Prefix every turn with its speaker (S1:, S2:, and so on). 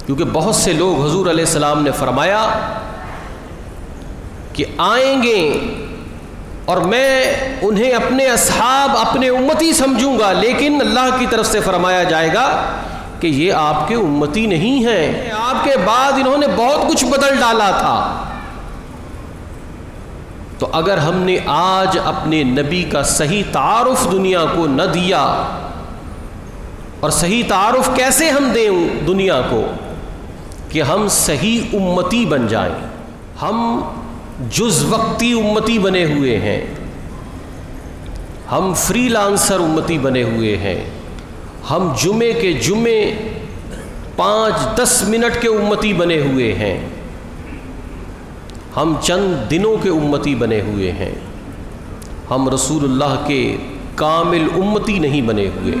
S1: क्योंकि बहुत से लोग हुजूर अलैहिस्सलाम ने फरमाया कि आएंगे और मैं उन्हें अपने असहाब, अपने उम्मती समझूंगा, लेकिन अल्लाह की तरफ से फरमाया जाएगा कि ये आपके उम्मती नहीं हैं, आपके बाद इन्होंने बहुत कुछ बदल डाला था। तो अगर हमने आज अपने नबी का सही तारुफ दुनिया को न दिया, और सही तारुफ कैसे हम दें दुनिया को कि हम सही उम्मती बन जाएं। हम जुज़ वक्ती उम्मती बने हुए हैं, हम फ्रीलांसर उम्मती बने हुए हैं, हम जुमे के जुमे 5-10 मिनट के उम्मती बने हुए हैं, हम चंद दिनों के उम्मती बने हुए हैं, हम रसूलुल्लाह के कामिल उम्मती नहीं बने हुए।